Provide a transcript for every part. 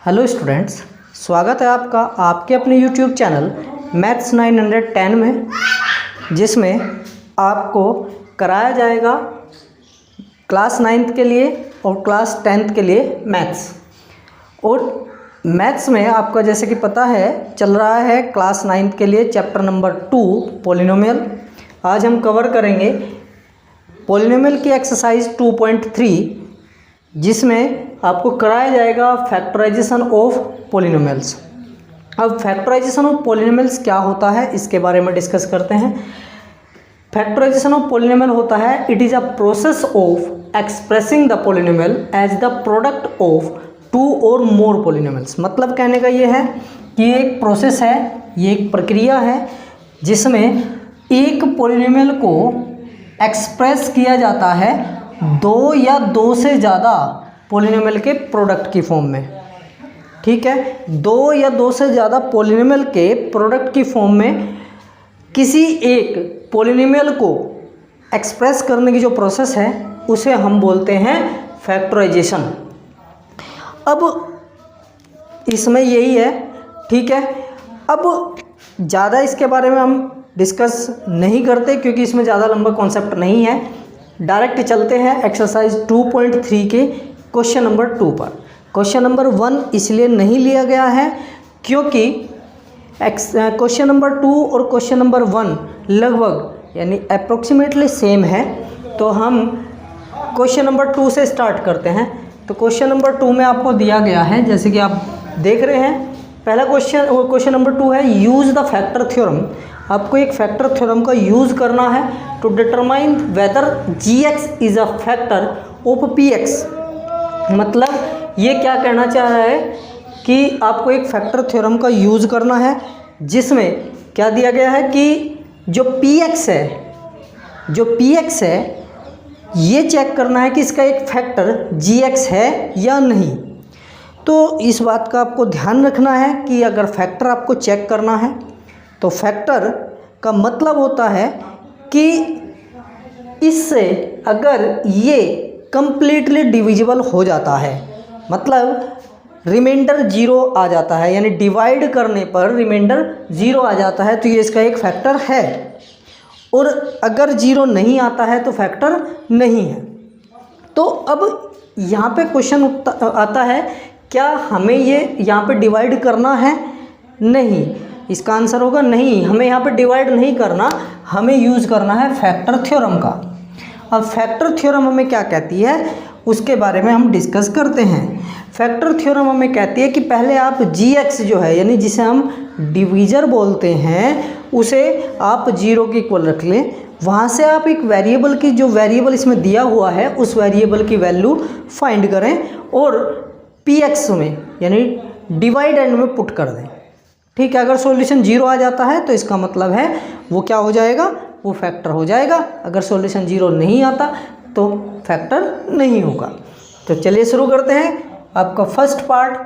Hello students, स्वागत है आपका आपके अपने यूट्यूब चैनल मैथ्स 910 में, जिसमें आपको कराया जाएगा क्लास 9th के लिए और क्लास 10th के लिए मैथ्स। और मैथ्स में आपका जैसे कि पता है चल रहा है क्लास 9th के लिए चैप्टर नंबर 2 पॉलिनोमियल। आज हम कवर करेंगे पॉलिनोमियल की एक्सरसाइज 2.3, जिसमें आपको कराया जाएगा फैक्टराइजेशन ऑफ पॉलिनोमियल्स। अब फैक्टराइजेशन ऑफ पॉलिनोमियल्स क्या होता है इसके बारे में डिस्कस करते हैं। फैक्टराइजेशन ऑफ पॉलिनोमियल होता है it is a process of expressing the polynomial as the product of two or more polynomials. मतलब कहने का ये है कि ये एक प्रोसेस है, ये एक प्रक्रिया है जिसमें एक पॉलिनोमियल को एक्सप्रेस किया जाता है दो या दो से ज़्यादा पॉलिनोमियल के प्रोडक्ट की फॉर्म में। ठीक है, दो या दो से ज़्यादा पॉलिनोमियल के प्रोडक्ट की फॉर्म में किसी एक पॉलिनोमियल को एक्सप्रेस करने की जो प्रोसेस है उसे हम बोलते हैं फैक्टराइजेशन। अब इसमें यही है, ठीक है। अब ज़्यादा इसके बारे में हम डिस्कस नहीं करते क्योंकि इसमें ज़्यादा लंबा कॉन्सेप्ट नहीं है। डायरेक्ट चलते हैं एक्सरसाइज 2.3 के क्वेश्चन नंबर 2 पर। क्वेश्चन नंबर 1 इसलिए नहीं लिया गया है क्योंकि क्वेश्चन नंबर 2 और क्वेश्चन नंबर 1 लगभग यानी अप्रोक्सीमेटली सेम है। तो हम क्वेश्चन नंबर 2 से स्टार्ट करते हैं। तो क्वेश्चन नंबर 2 में आपको दिया गया है, जैसे कि आप देख रहे हैं, पहला क्वेश्चन नंबर 2 है यूज़ द फैक्टर थ्योरम। आपको एक फैक्टर थ्योरम का यूज़ करना है to determine whether gx is a factor of px। मतलब ये क्या कहना चाह रहा है कि आपको एक फैक्टर थ्योरम का यूज़ करना है जिसमें क्या दिया गया है कि जो px है ये चेक करना है कि इसका एक फैक्टर gx है या नहीं। तो इस बात का आपको ध्यान रखना है कि अगर फैक्टर आपको चेक करना है तो फैक्टर का मतलब होता है कि इससे अगर ये कंप्लीटली डिविजिबल हो जाता है, मतलब रिमाइंडर 0 आ जाता है, यानी डिवाइड करने पर रिमाइंडर 0 आ जाता है, तो ये इसका एक फैक्टर है। और अगर 0 नहीं आता है तो फैक्टर नहीं है। तो अब यहाँ पे क्वेश्चन आता है, क्या हमें ये यहाँ पे डिवाइड करना है? नहीं, इसका आंसर होगा नहीं, हमें यहाँ पे डिवाइड नहीं करना, हमें यूज़ करना है फैक्टर थ्योरम का। अब फैक्टर थ्योरम हमें क्या कहती है उसके बारे में हम डिस्कस करते हैं। फैक्टर थ्योरम हमें कहती है कि पहले आप gx जो है, यानी जिसे हम डिवीज़र बोलते हैं, उसे आप 0 के इक्वल रख लें। वहाँ से आप एक वेरिएबल की, जो वेरिएबल इसमें दिया हुआ है, उस वेरिएबल की वैल्यू फाइंड करें और px में यानी डिवाइड एंड में पुट कर दें। ठीक है, अगर सॉल्यूशन 0 आ जाता है तो इसका मतलब है वो क्या हो जाएगा, वो फैक्टर हो जाएगा। अगर सॉल्यूशन 0 नहीं आता तो फैक्टर नहीं होगा। तो चलिए शुरू करते हैं। आपका फर्स्ट पार्ट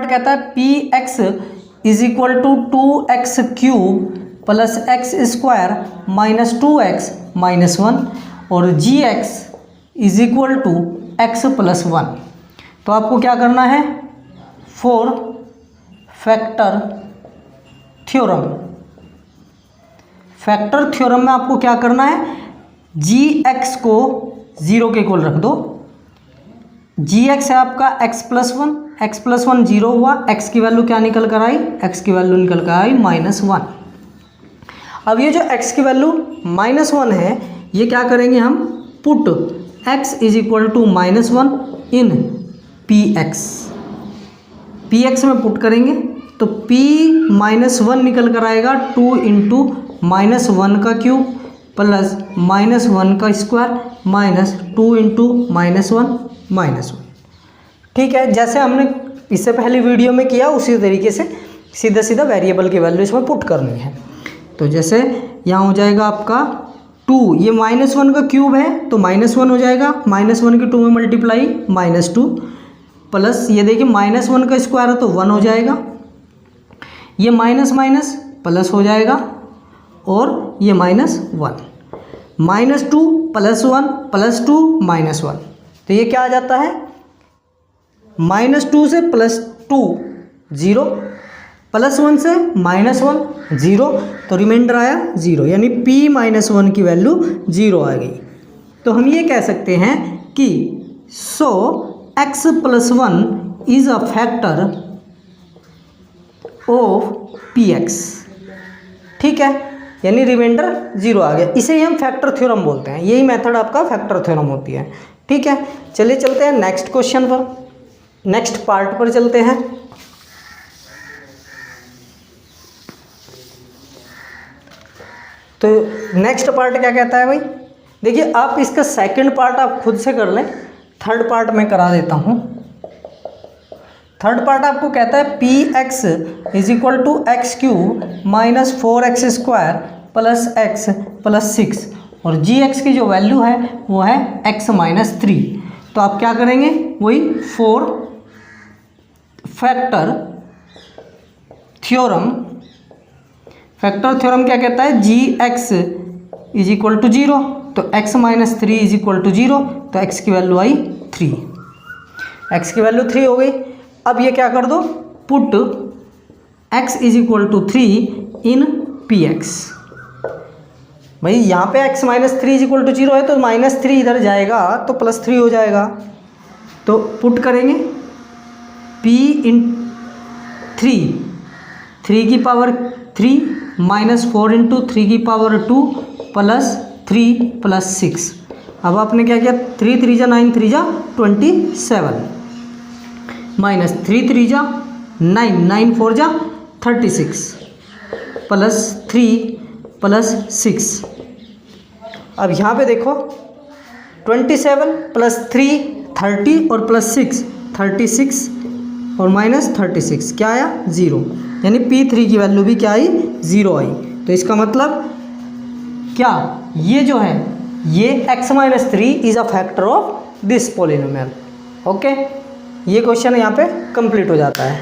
कहता है px is equal to 2x cube plus x square minus 2x minus 1 और gx is equal to x plus 1। तो आपको क्या करना है, फॉर फैक्टर थ्योरम में आपको क्या करना है, gx को 0 के इक्वल रख दो। gx है आपका x प्लस 1 0 हुआ, x की वैल्यू क्या निकल कर आई, x की वैल्यू निकल कर आई -1। अब ये जो x की वैल्यू -1 है, ये क्या करेंगे हम, put x is equal to -1 in px में पुट करेंगे तो p -1 निकल कर आएगा 2 इंटू -1 का क्यूब प्लस -1 का स्क्वायर माइनस 2 इंटू -1। ठीक है, जैसे हमने इससे पहले वीडियो में किया उसी तरीके से सीधा वेरिएबल की वैल्यू इसमें पुट करनी है। तो जैसे यहाँ हो जाएगा आपका 2, ये -1 का क्यूब है तो -1 हो जाएगा, -1 की 2 में मल्टीप्लाई -2 प्लस ये देखिए -1 का स्क्वायर है तो 1 हो जाएगा, ये माइनस माइनस प्लस हो जाएगा और ये -1 -2 +1 +2 -1। तो ये क्या आ जाता है, -2 से +2 0, +1 से -1 0, तो रिमाइंडर आया 0, यानी p-1 की वैल्यू 0 आ गई। तो हम ये कह सकते हैं कि सो x + 1 is a factor of px। ठीक है, यानी रिमाइंडर 0 आ गया। इसे ही हम फैक्टर थ्योरम बोलते हैं। यही मेथड आपका फैक्टर थ्योरम होती है। ठीक है, चलिए चलते हैं नेक्स्ट क्वेश्चन पर, नेक्स्ट पार्ट पर चलते हैं। तो नेक्स्ट पार्ट क्या कहता है भाई, देखिए आप इसका सेकंड पार्ट आप खुद से कर लें, थर्ड पार्ट मैं करा देता हूँ। थर्ड पार्ट आपको कहता है px = x³ - 4x² + x + 6, और gx की जो वैल्यू है वो है x - 3। तो आप क्या करेंगे, वही फैक्टर थ्योरम क्या कहता है, gx = 0, तो x - 3 = 0, तो x की वैल्यू आई 3, x की वैल्यू 3 हो गई। अब ये क्या कर दो, पुट x = 3 इन px। भाई यहाँ पे x - 3 = 0 है, तो -3 इधर जाएगा तो +3 हो जाएगा। तो पुट करेंगे p इन 3 की पावर 3 -4 × 3 की पावर 2 +3 + 6। अब आपने क्या किया, 3 3 जा 9, 3 जा 27, -3 3 जा 9, 9 4 जा 36, +3 + 6। अब यहाँ पे देखो 27 + 3 30 और +6 36 और -36 क्या आया 0, यानी p3 की वैल्यू भी क्या आई 0 आई। तो इसका मतलब क्या, ये जो है ये x - 3 is a factor of this polynomial. Okay, ये क्वेश्चन यहाँ पे कंप्लीट हो जाता है।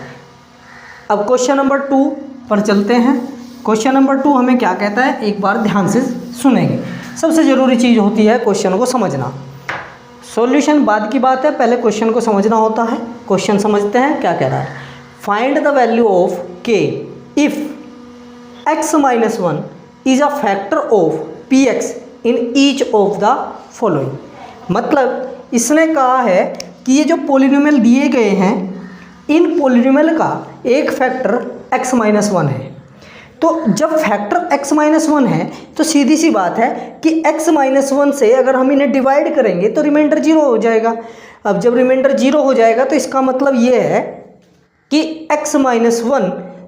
अब क्वेश्चन नंबर 2 पर चलते हैं। क्वेश्चन नंबर 2 हमें क्या कहता है, एक बार ध्यान से सुनेंगे। सबसे ज़रूरी चीज़ होती है क्वेश्चन को समझना, सॉल्यूशन बाद की बात है, पहले क्वेश्चन को समझना होता है। क्वेश्चन समझते हैं क्या कह रहा है। Find the value of k if x - 1 is a factor of px in each of the following. मतलब इसने कहा है कि ये जो पॉलिनोमियल दिए गए हैं, इन पॉलिनोमियल का एक फैक्टर x - 1 है। तो जब फैक्टर x - 1 है तो सीधी सी बात है कि x - 1 से अगर हम इन्हें डिवाइड करेंगे तो रिमाइंडर 0 हो जाएगा। अब जब रिमाइंडर 0 हो जाएगा तो इसका मतलब ये है कि x - 1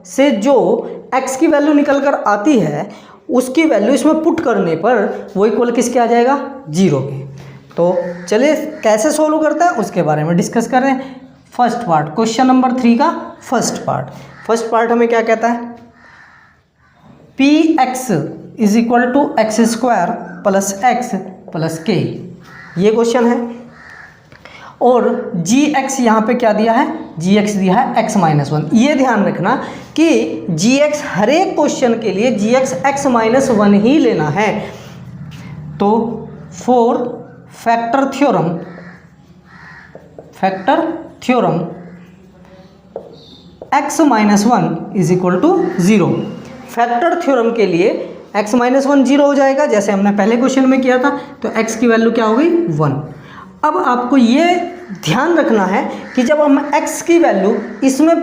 से जो x की वैल्यू निकल कर आती है उसकी वैल्यू इसमें पुट करने पर वो इक्वल किसके आ जाएगा 0 के। तो चलिए कैसे सोल्व करते हैं उसके बारे में डिस्कस कर रहे हैं। फर्स्ट पार्ट, क्वेश्चन नंबर 3 का फर्स्ट पार्ट हमें क्या कहता है, px = x² + x + k, ये क्वेश्चन है। और gx यहाँ पे क्या दिया है, gx दिया है x - 1। ये ध्यान रखना कि gx हर एक क्वेश्चन के लिए gx x - 1 ही लेना है। तो for factor theorem x - 1 = 0। Factor theorem के लिए x - 1 0 हो जाएगा, जैसे हमने पहले क्वेश्चन में किया था। तो x की वैल्यू क्या हो गई 1। अब आपको ये ध्यान रखना है कि जब हम x की वैल्यू इसमें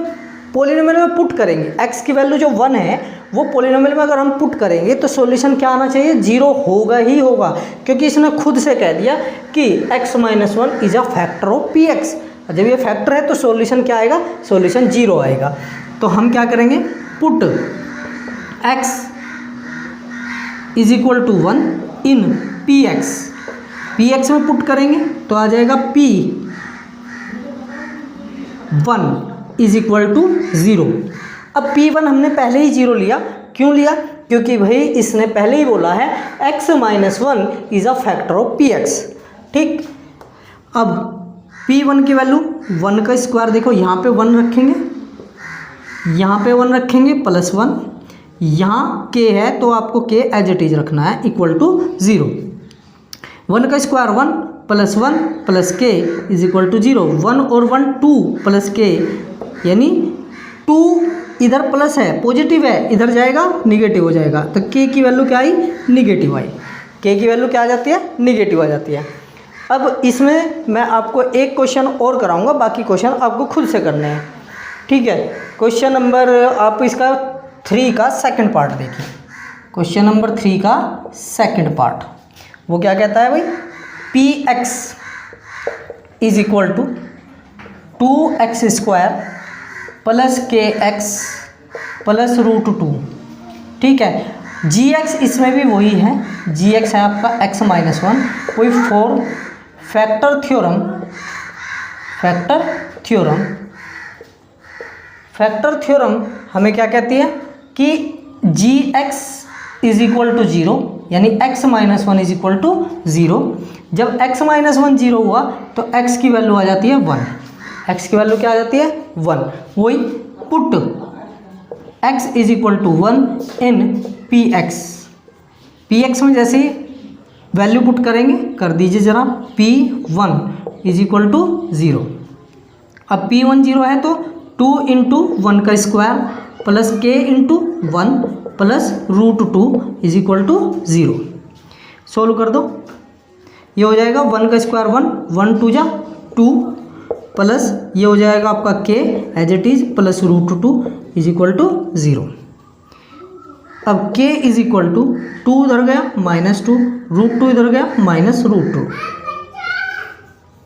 पॉलिनोमियल में पुट करेंगे, x की वैल्यू जो 1 है वो पॉलिनोमियल में अगर हम पुट करेंगे तो सॉल्यूशन क्या आना चाहिए, 0 होगा ही होगा, क्योंकि इसने खुद से कह दिया कि x - 1 is a factor of px। जब ये फैक्टर है तो सॉल्यूशन क्या आएगा, सॉल्यूशन 0 आएगा। तो हम क्या करेंगे, पुट x = 1 इन px में पुट करेंगे तो आ जाएगा p1 = 0। अब p1 हमने पहले ही 0 लिया, क्यों लिया, क्योंकि भाई इसने पहले ही बोला है x - 1 is a factor of px। ठीक, अब p1 की वैल्यू 1 का स्क्वायर, देखो यहाँ पे 1 रखेंगे, यहाँ पे 1 रखेंगे +1, यहाँ k है तो आपको k एज इट इज रखना है = 0। 1 का स्क्वायर 1 प्लस 1 प्लस के इज इक्वल टू 0। 1 और 1 2 प्लस के, यानी 2 इधर प्लस है, पॉजिटिव है, इधर जाएगा निगेटिव हो जाएगा, तो के की वैल्यू क्या आई, निगेटिव आई। के की वैल्यू क्या आ जाती है, निगेटिव आ जाती है। अब इसमें मैं आपको एक क्वेश्चन और कराऊंगा, बाकी क्वेश्चन आपको खुद से करने हैं, ठीक है। क्वेश्चन नंबर आप इसका 3 का सेकंड पार्ट देखिए। क्वेश्चन नंबर 3 का सेकंड पार्ट वो क्या कहता है भाई, P X is equal to 2x² plus K X plus √2, ठीक है। जी एक्स इसमें भी वही है, जी एक्स है आपका x-1, वही 4 फैक्टर थ्योरम हमें क्या कहती है कि जी एक्स इज इक्वल टू 0, यानी x-1 इज इक्वल टू 0। जब x-1 0 हुआ तो x की वैल्यू आ जाती है 1। x की वैल्यू क्या आ जाती है, 1। वही put x is equal to 1 in P X में जैसे ही वैल्यू पुट करेंगे, कर दीजिए ज़रा, P1 इज इक्वल टू 0। अब P1 0 है तो 2 इंटू 1 का square plus K into 1 plus √2 is equal to 0। Solve कर दो, ये हो जाएगा 1 का स्क्वायर 1 2 जा 2 प्लस ये हो जाएगा आपका K as it is plus √2 is equal to 0। अब k इज इक्वल टू 2 इधर गया -2, √2 इधर गया -√2,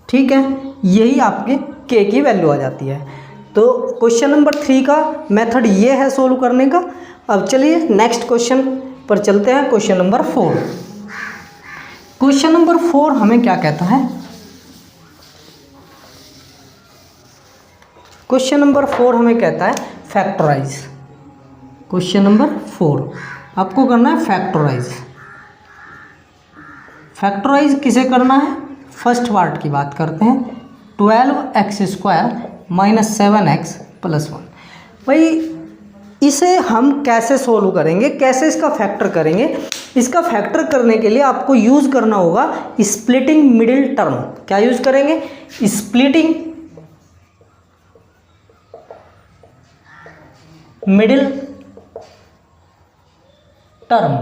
ठीक है। यही आपके k की वैल्यू आ जाती है। तो क्वेश्चन नंबर 3 का मेथड ये है सोल्व करने का। अब चलिए नेक्स्ट क्वेश्चन पर चलते हैं, क्वेश्चन नंबर 4। क्वेश्चन नंबर 4 हमें क्या कहता है, क्वेश्चन नंबर 4 हमें कहता है फैक्टराइज। क्वेश्चन नंबर 4 आपको करना है फैक्टराइज। फैक्टराइज किसे करना है, फर्स्ट पार्ट की बात करते हैं। 12x² - 7x + 1। भाई इसे हम कैसे सोल्व करेंगे, कैसे इसका फैक्टर करेंगे। इसका फैक्टर करने के लिए आपको यूज़ करना होगा स्प्लिटिंग मिडिल टर्म। क्या यूज़ करेंगे, स्प्लिटिंग मिडिल टर्म।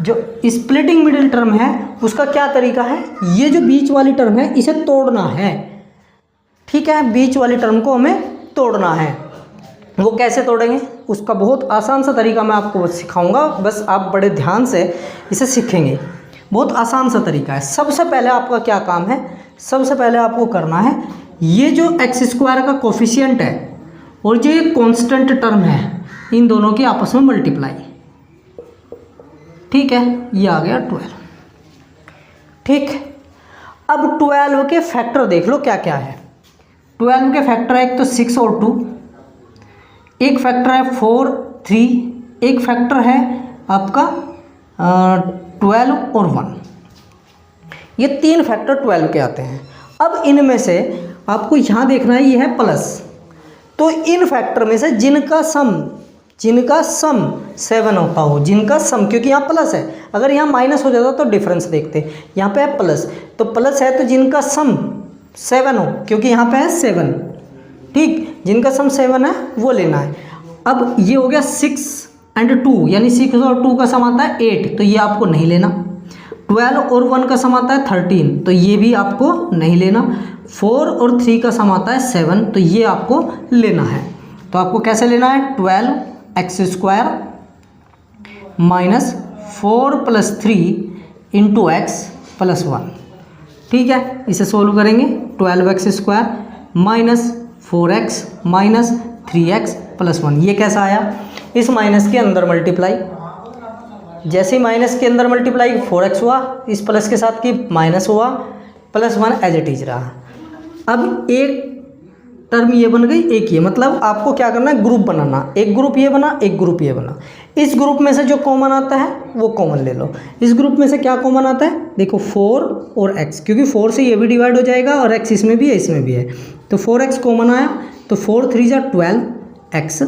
जो स्प्लिटिंग मिडिल टर्म है उसका क्या तरीका है, ये जो बीच वाली टर्म है इसे तोड़ना है, ठीक है। बीच वाली टर्म को हमें तोड़ना है। वो कैसे तोड़ेंगे, उसका बहुत आसान सा तरीका मैं आपको सिखाऊंगा, बस आप बड़े ध्यान से इसे सीखेंगे। बहुत आसान सा तरीका है। सबसे पहले आपका क्या काम है, सबसे पहले आपको करना है ये जो x² का कोफिशिएंट है और जो ये कांस्टेंट टर्म है, इन दोनों की आपस में मल्टीप्लाई, ठीक है। ये आ गया 12, ठीक। अब 12 के फैक्टर देख लो क्या क्या है। 12 के फैक्टर है एक तो 6 और 2, एक फैक्टर है 4 3, एक फैक्टर है आपका 12 और 1। ये 3 फैक्टर 12 के आते हैं। अब इनमें से आपको यहाँ देखना है ये है प्लस, तो इन फैक्टर में से जिनका सम 7 होता हो, जिनका सम, क्योंकि यहाँ प्लस है, अगर यहाँ माइनस हो जाता तो डिफरेंस देखते, यहाँ पे है प्लस, तो प्लस है तो जिनका सम 7 हो, क्योंकि यहाँ पे है 7, ठीक। जिनका सम 7 है वो लेना है। अब ये हो गया 6 और 2, यानी 6 और 2 का सम आता है 8, तो ये आपको नहीं लेना। 12 और 1 का सम आता है 13, तो ये भी आपको नहीं लेना। 4 और 3 का सम आता है 7, तो ये आपको लेना है। तो आपको कैसे लेना है, 12x² - 4 + 3 × x + 1, ठीक है। इसे सोल्व करेंगे। 12x² - 4x - 3x + 1, ये कैसा आया, इस माइनस के अंदर मल्टीप्लाई, जैसे ही माइनस के अंदर मल्टीप्लाई 4x हुआ, इस प्लस के साथ की माइनस हुआ, +1 एज इट इज रहा। अब एक टर्म ये बन गई, एक ये, मतलब आपको क्या करना है, ग्रुप बनाना। एक ग्रुप ये बना, एक ग्रुप ये बना। इस ग्रुप में से जो कॉमन आता है वो कॉमन ले लो। इस ग्रुप में से क्या कॉमन आता है, देखो 4 और x, क्योंकि 4 से ये भी डिवाइड हो जाएगा और x इसमें भी है इसमें भी है, तो 4x कॉमन आया, तो 4 3 जा 12x।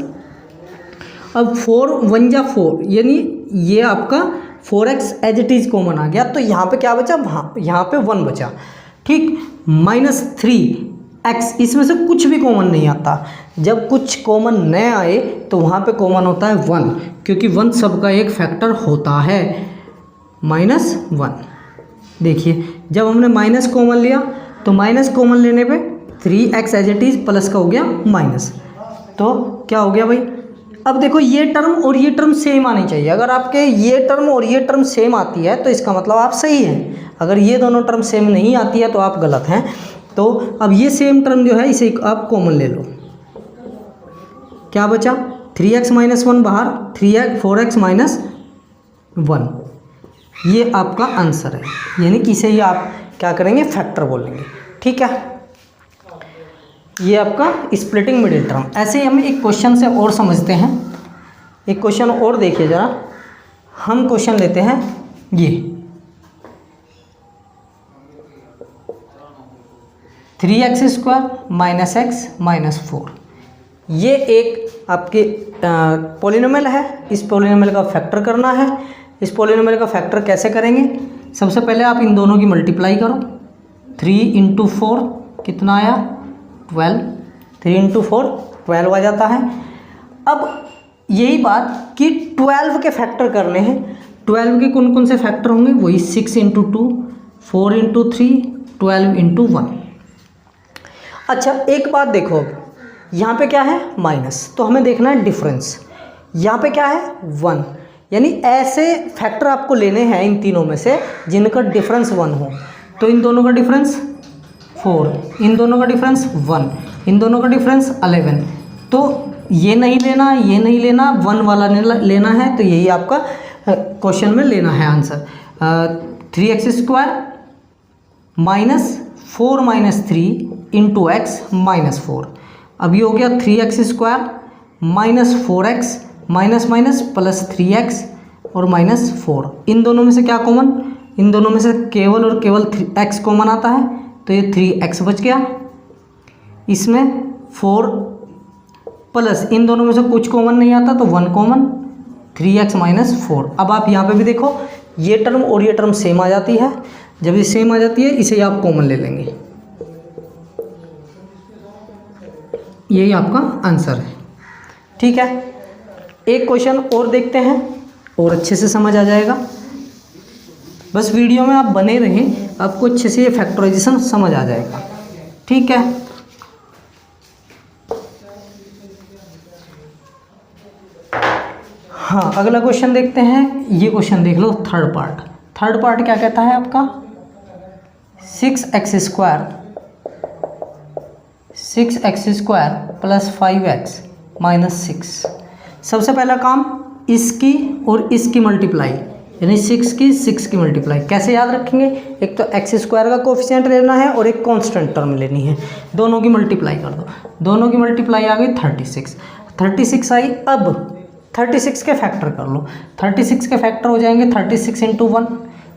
अब 4 1 जा 4, यानी ये आपका 4x as it is common आ गया, तो यहाँ पे क्या बचा, वहाँ यहाँ पे 1 बचा, ठीक। -3x, इसमें से कुछ भी कॉमन नहीं आता। जब कुछ कॉमन न आए तो वहाँ पे कॉमन होता है 1, क्योंकि 1 सबका एक फैक्टर होता है, -1। देखिए जब हमने माइनस कॉमन लिया तो माइनस कॉमन लेने पे 3x as it is plus का हो गया माइनस, तो क्या हो गया भाई। अब देखो ये टर्म और ये टर्म सेम आनी चाहिए। अगर आपके ये टर्म और ये टर्म सेम आती है तो इसका मतलब आप सही हैं। अगर ये दोनों टर्म सेम नहीं आती है तो आप गलत हैं। तो अब ये सेम टर्म जो है इसे आप कॉमन ले लो। क्या बचा, 3x - 1 बाहर, 4x - 1, ये आपका आंसर है। यानी कि इसे ही आप क्या करेंगे, फैक्टर बोलेंगे, ठीक है। ये आपका स्प्लिटिंग मिडिल टर्म। ऐसे ही हम एक क्वेश्चन से और समझते हैं। एक क्वेश्चन और देखिए ज़रा, हम क्वेश्चन लेते हैं ये 3x² - x - 4। ये एक आपके पॉलिनोमियल है। इस पॉलिनोमियल का फैक्टर करना है। इस पॉलिनोमियल का फैक्टर कैसे करेंगे, सबसे पहले आप इन दोनों की मल्टीप्लाई करो। 3 × 4 कितना आया, 12। 3 × 4 12 आ जाता है। अब यही बात कि 12 के फैक्टर करने हैं। 12 के कौन कौन से फैक्टर होंगे, वही 6 × 2, 4 × 3, 12 × 1। अच्छा एक बात देखो, यहाँ पे क्या है माइनस, तो हमें देखना है डिफरेंस। यहाँ पे क्या है 1, यानी ऐसे फैक्टर आपको लेने हैं इन तीनों में से जिनका डिफरेंस 1 हो। तो इन दोनों का डिफरेंस 4, इन दोनों का डिफरेंस 1, इन दोनों का डिफरेंस 11। तो ये नहीं लेना, ये नहीं लेना, 1 वाला लेना है। तो यही आपका क्वेश्चन में लेना है आंसर। 3x² -4 - 3 × x - 4। अब ये हो गया 3x² -4x -+3x और -4। इन दोनों में से क्या कॉमन, इन दोनों में से केवल और केवल x कॉमन आता है, तो ये 3x बच गया। इसमें 4 प्लस इन दोनों में से कुछ कॉमन नहीं आता तो 1 कॉमन, 3x - 4। अब आप यहाँ पे भी देखो ये टर्म और ये टर्म सेम आ जाती है। जब ये सेम आ जाती है इसे आप कॉमन ले लेंगे, यही आपका आंसर है, ठीक है। एक क्वेश्चन और देखते हैं और अच्छे से समझ आ जाएगा। बस वीडियो में आप बने रहें, आपको अच्छे से ये फैक्टराइजेशन समझ आ जाएगा, ठीक है। हाँ अगला क्वेश्चन देखते हैं। ये क्वेश्चन देख लो, थर्ड पार्ट। थर्ड पार्ट क्या कहता है आपका, 6x² + 5x - 6। सबसे पहला काम इसकी और इसकी मल्टीप्लाई, यानी 6 की मल्टीप्लाई कैसे याद रखेंगे। एक तो x² का कोफिशिएंट लेना है और एक कांस्टेंट टर्म लेनी है। दोनों की मल्टीप्लाई कर दो, दोनों की मल्टीप्लाई आ गई 36 आई। अब 36 के फैक्टर कर लो। 36 के फैक्टर हो जाएंगे 36 × 1,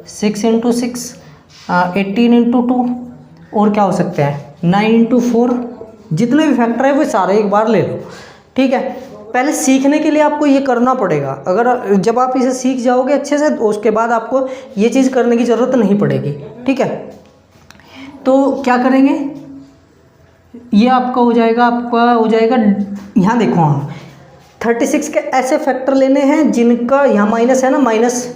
6 × 6, 18 × 2, और क्या हो सकते हैं 9 × 4। जितने भी फैक्टर है वो सारे एक बार ले लो, ठीक है। पहले सीखने के लिए आपको ये करना पड़ेगा। अगर जब आप इसे सीख जाओगे अच्छे से तो उसके बाद आपको ये चीज़ करने की ज़रूरत नहीं पड़ेगी, ठीक है। तो क्या करेंगे, ये आपका हो जाएगा यहाँ देखो, हाँ 36 के ऐसे फैक्टर लेने हैं जिनका यहाँ माइनस है ना, माइनस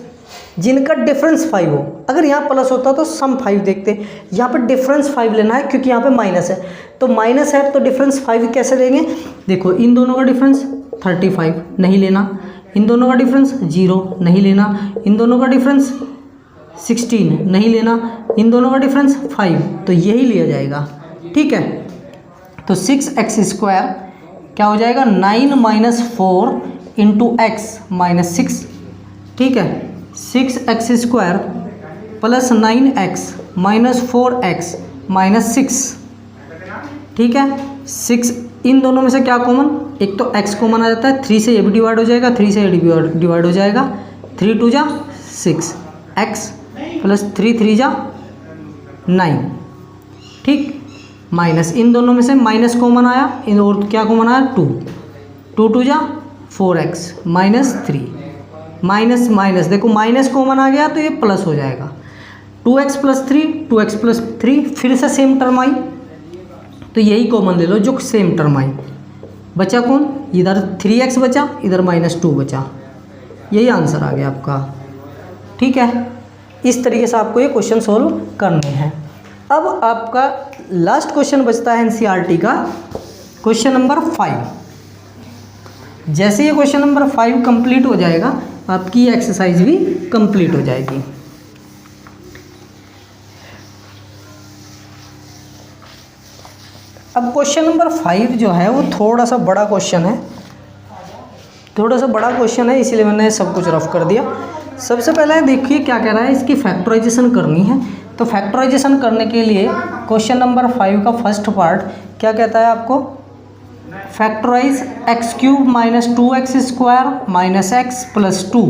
जिनका डिफरेंस 5 हो। अगर यहाँ प्लस होता तो सम 5 देखते, यहाँ पर डिफरेंस 5 लेना है क्योंकि यहाँ पे माइनस है। तो माइनस है तो डिफरेंस 5 कैसे लेंगे, देखो इन दोनों का डिफरेंस 35 नहीं लेना, इन दोनों का डिफरेंस 0 नहीं लेना, इन दोनों का डिफरेंस 16 नहीं लेना, इन दोनों का डिफरेंस 5, तो यही लिया जाएगा, ठीक है। तो 6x² क्या हो जाएगा 9 - 4 × x - 6, ठीक है। 6x² + 9x - 4x - 6, ठीक है। 6 इन दोनों में से क्या कॉमन, एक तो x कॉमन आ जाता है, 3 से ये भी डिवाइड हो जाएगा, 3 से ये डिवाइड हो जाएगा, 3 × 2 = 6, x + 3 × 3 = 9, ठीक। माइनस इन दोनों में से माइनस कॉमन आया, इन और क्या कॉमन आया 2, 2 × 2 = 4x - 3, माइनस माइनस, देखो माइनस कॉमन आ गया तो ये प्लस हो जाएगा। 2x + 3, 2x + 3, फिर से सेम टर्म आई तो यही कॉमन ले लो जो सेम टर्म आई। बचा कौन, इधर 3x बचा, इधर -2 बचा। यही आंसर आ गया आपका। ठीक है, इस तरीके से आपको ये क्वेश्चन सोल्व करने हैं। अब आपका लास्ट क्वेश्चन बचता है एनसीईआरटी का, क्वेश्चन नंबर 5। जैसे ये क्वेश्चन नंबर 5 कंप्लीट हो जाएगा, आपकी एक्सरसाइज भी कंप्लीट हो जाएगी। अब क्वेश्चन नंबर 5 जो है वो थोड़ा सा बड़ा क्वेश्चन है, इसलिए मैंने सब कुछ रफ कर दिया। सबसे पहले देखिए क्या कह रहा है, इसकी फैक्टराइजेशन करनी है। तो फैक्टराइजेशन करने के लिए क्वेश्चन नंबर 5 का फर्स्ट पार्ट क्या कहता है आपको, फैक्टराइज x³ - 2x² - x + 2।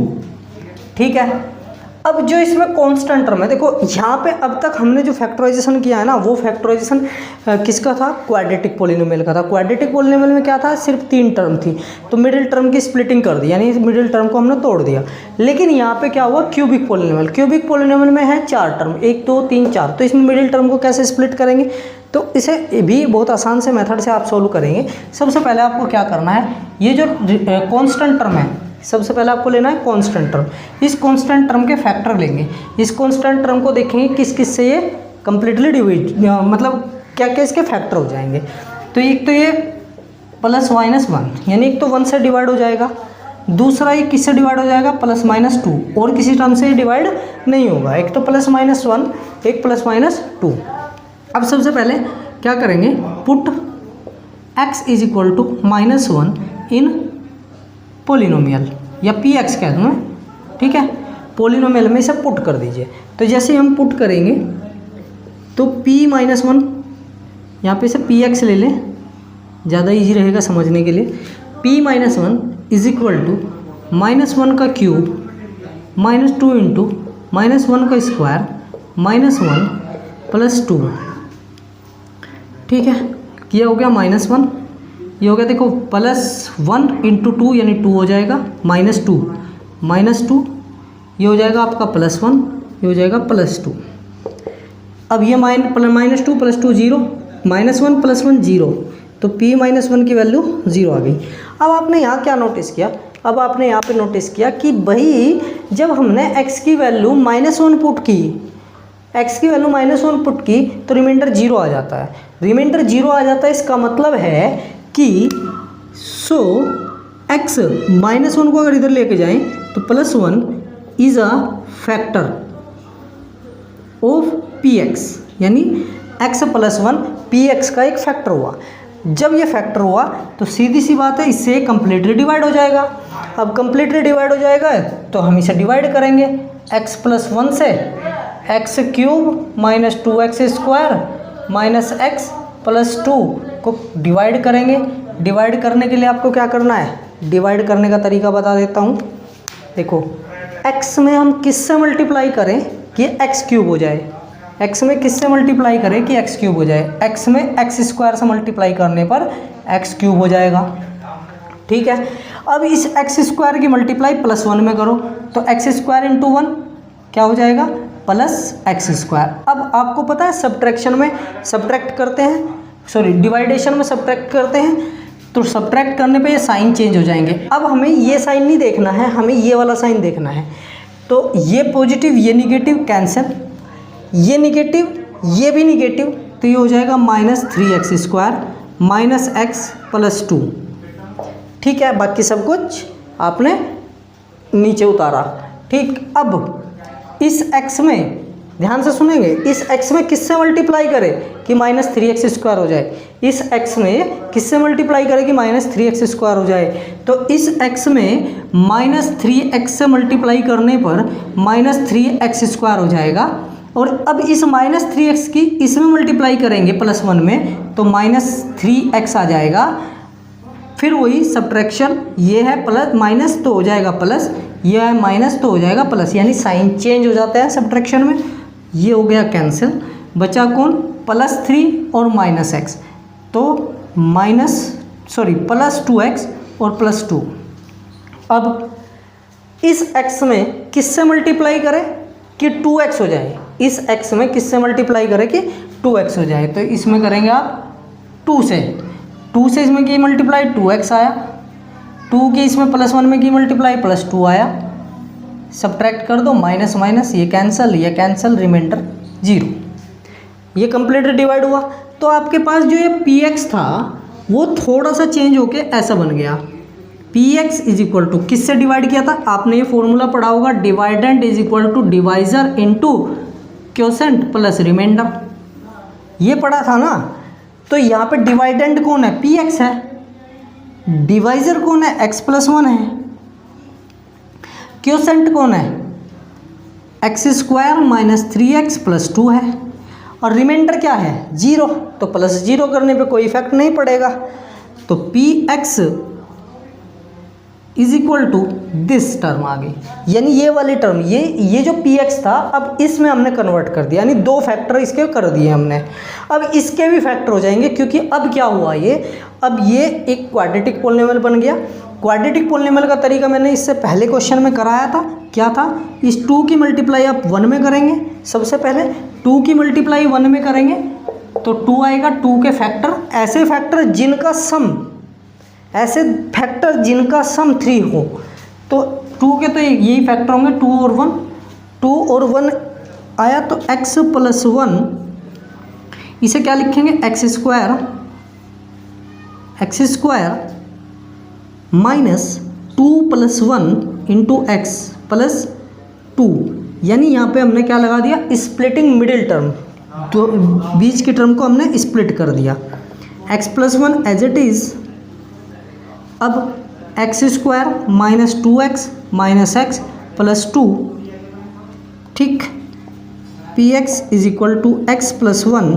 ठीक है, अब जो इसमें कांस्टेंट टर्म है, देखो यहाँ पे अब तक हमने जो फैक्टराइजेशन किया है ना, वो फैक्टराइजेशन किसका था, क्वाड्रेटिक पॉलिनोमियल का था। क्वाड्रेटिक पॉलिनोमियल में क्या था, सिर्फ 3 टर्म थी, तो मिडिल टर्म की स्प्लिटिंग कर दी, यानी मिडिल टर्म को हमने तोड़ दिया। लेकिन यहाँ पे क्या हुआ, क्यूबिक पॉलिनोमियल में है 4 टर्म, 1 2 3 4, तो इसमें मिडिल टर्म को कैसे स्प्लिट करेंगे, तो इसे भी बहुत आसान से मेथड से आप सोल्व करेंगे। सबसे पहले आपको क्या करना है, ये जो कांस्टेंट टर्म है, सबसे पहले आपको लेना है कांस्टेंट टर्म। इस कांस्टेंट टर्म के फैक्टर लेंगे, इस कांस्टेंट टर्म को देखेंगे किस किस से ये कंप्लीटली डिवाइड, मतलब क्या क्या इसके फैक्टर हो जाएंगे। तो एक तो ये +-1, यानी एक तो 1 से डिवाइड हो जाएगा, दूसरा ये किससे डिवाइड हो जाएगा, +-2, और किसी टर्म से डिवाइड नहीं होगा। एक तो +-1, एक +-2। अब सबसे पहले क्या करेंगे, पुट x = -1 इन पोलिनोमियल, या px कह दूँ मैं। ठीक है, पोलिनोमियल में इसे पुट कर दीजिए। तो जैसे हम पुट करेंगे तो p-1, यहाँ पे से px ले लें, ज़्यादा इजी रहेगा समझने के लिए। p-1 = -1 का क्यूब -2 × -1 का स्क्वायर -1 + 2। ठीक है, ये हो गया -1, ये हो गया देखो +1 × 2 यानी 2 हो जाएगा, -2, ये हो जाएगा आपका +1, ये हो जाएगा +2। अब ये -2 + 2 0, -1 + 1 0, तो p-1 की वैल्यू 0 आ गई। अब आपने यहाँ क्या नोटिस किया, अब आपने यहाँ पे नोटिस किया कि भाई जब हमने x की वैल्यू -1 पुट की, तो रिमाइंडर 0 आ जाता है। रिमाइंडर 0 आ जाता है, इसका मतलब है कि x -1 को अगर इधर लेके जाएं तो +1 is a factor of px, यानी x + 1 px का एक फैक्टर हुआ। जब ये फैक्टर हुआ तो सीधी सी बात है, इससे कंप्लीटली डिवाइड हो जाएगा। अब कंप्लीटली डिवाइड हो जाएगा तो हम इसे डिवाइड करेंगे, x + 1 से x³ - 2x² - x + 2 को डिवाइड करेंगे। डिवाइड करने के लिए आपको क्या करना है, डिवाइड करने का तरीका बता देता हूँ। देखो x में हम किससे मल्टीप्लाई करें कि x³ हो जाए, x में किससे मल्टीप्लाई करें कि x³ हो जाए, x में x² से मल्टीप्लाई करने पर x³ हो जाएगा। ठीक है, अब इस x² की मल्टीप्लाई +1 में करो तो x² × 1 क्या हो जाएगा, +x²। अब आपको पता है सब्ट्रैक्शन में सब्ट्रैक्ट करते हैं, सॉरी डिवाइडेशन में सब्ट्रैक्ट करते हैं, तो सब्ट्रैक्ट करने पे ये साइन चेंज हो जाएंगे। अब हमें ये साइन नहीं देखना है, हमें ये वाला साइन देखना है। तो ये पॉजिटिव ये निगेटिव कैंसिल, ये निगेटिव ये भी निगेटिव, तो ये हो जाएगा -3x² - x + 2। ठीक है, बाकी सब कुछ आपने नीचे उतारा। ठीक, अब इस x में ध्यान से सुनेंगे, इस x में किससे मल्टीप्लाई करें कि -3x² हो जाए, इस x में किससे मल्टीप्लाई करें कि -3x² हो जाए, तो इस x में -3x से मल्टीप्लाई करने पर -3x² हो जाएगा। और अब इस -3x की इसमें मल्टीप्लाई करेंगे +1 में तो -3x आ जाएगा। फिर वही सब्ट्रैक्शन, ये है प्लस माइनस तो हो जाएगा प्लस, ये है माइनस तो हो जाएगा प्लस, यानी साइन चेंज हो जाता है सब्ट्रैक्शन में। ये हो गया कैंसिल, बचा कौन, +3 और -x, तो +2x और +2। अब इस x में किससे मल्टीप्लाई करें कि 2x हो जाए, इस x में किससे मल्टीप्लाई करें कि 2x हो जाए। तो इसमें करेंगे आप 2 से इसमें की मल्टीप्लाई 2x आया, 2 की इसमें +1 में की मल्टीप्लाई +2 आया, सब्ट्रैक्ट कर दो, माइनस माइनस ये कैंसिल, रिमाइंडर 0। ये कंप्लीट डिवाइड हुआ। तो आपके पास जो ये px था वो थोड़ा सा चेंज होके ऐसा बन गया, px इज इक्वल टू किससे डिवाइड किया था, आपने ये फॉर्मूला पढ़ा होगा, dividend is equal to divisor into quotient plus remainder, ये पढ़ा था ना। तो यहाँ पे डिवाइडेंड कौन है, px है, डिवाइजर कौन है, x+1 है, क्वोशेंट कौन है, x² - 3x + 2 है, और रिमाइंडर क्या है 0। तो +0 करने पे कोई इफेक्ट नहीं पड़ेगा। तो px is equal to this term आ गई, यानी ये वाली टर्म, ये जो px था अब इसमें हमने कन्वर्ट कर दिया, यानी 2 फैक्टर इसके कर दिए हमने। अब इसके भी फैक्टर हो जाएंगे, क्योंकि अब क्या हुआ अब ये एक क्वाड्रेटिक पॉलिनोमियल बन गया। क्वाड्रेटिक पॉलिनोमियल का तरीका मैंने इससे पहले क्वेश्चन में कराया था, क्या था, इस 2 की मल्टीप्लाई आप 1 में करेंगे, सबसे पहले 2 की मल्टीप्लाई 1 में करेंगे तो 2 आएगा, 2 के फैक्टर, ऐसे फैक्टर जिनका सम 3 हो। तो 2 के तो यही फैक्टर होंगे, 2 और 1 आया, तो x+1 इसे क्या लिखेंगे, x² - 2 + 1 इंटू x + 2, यानी यहाँ पे हमने क्या लगा दिया, स्प्लिटिंग मिडिल टर्म, तो बीच की टर्म को हमने स्प्लिट कर दिया। x+1 एज इट इज़, अब x² - 2x - x + 2, ठीक, px is equal to x+1,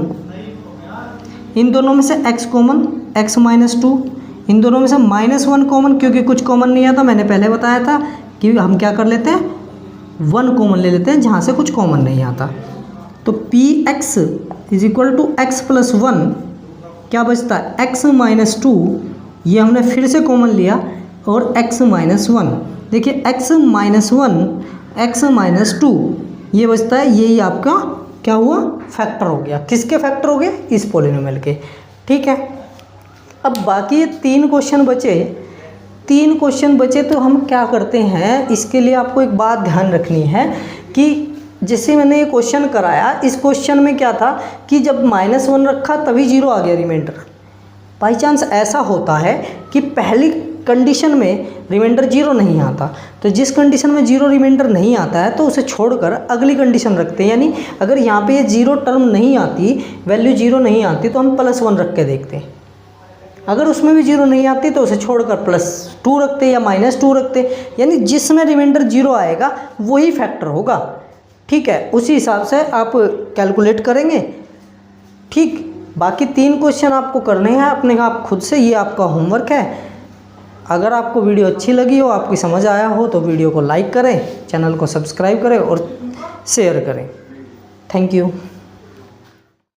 इन दोनों में से x कॉमन, x - 2, इन दोनों में से -1 कॉमन, क्योंकि कुछ कॉमन नहीं आता, मैंने पहले बताया था कि हम क्या कर लेते हैं, 1 कॉमन ले लेते हैं जहाँ से कुछ कॉमन नहीं आता। तो px is equal to x+1, क्या बचता है, x - 2, ये हमने फिर से कॉमन लिया, और x - 1, देखिए x - 1, x - 2, ये बचता है, यही आपका क्या हुआ, फैक्टर हो गया। किसके फैक्टर हो गए, इस पॉलिनोमियल के, ठीक है। अब बाकी ये 3 क्वेश्चन बचे, तो हम क्या करते हैं, इसके लिए आपको एक बात ध्यान रखनी है कि जैसे मैंने ये क्वेश्चन कराया, इस क्वेश्चन में क्या था कि जब -1 रखा तभी 0 आ गया रिमाइंडर। बाई चांस ऐसा होता है कि पहली कंडीशन में रिमाइंडर 0 नहीं आता, तो जिस कंडीशन में 0 रिमाइंडर नहीं आता है तो उसे छोड़कर अगली कंडीशन रखते हैं, यानी अगर यहाँ पे ये 0 टर्म नहीं आती, वैल्यू 0 नहीं आती, तो हम +1 रख के देखते हैं। अगर उसमें भी 0 नहीं आती तो उसे छोड़कर +2 रखते या -2 रखते, यानी जिसमें रिमाइंडर 0 आएगा वही फैक्टर होगा, ठीक है। उसी हिसाब से आप कैलकुलेट करेंगे, ठीक। बाकी 3 क्वेश्चन आपको करने हैं अपने आप खुद से, ये आपका होमवर्क है। अगर आपको वीडियो अच्छी लगी हो, आपकी समझ आया हो, तो वीडियो को लाइक करें, चैनल को सब्सक्राइब करें और शेयर करें। Thank you.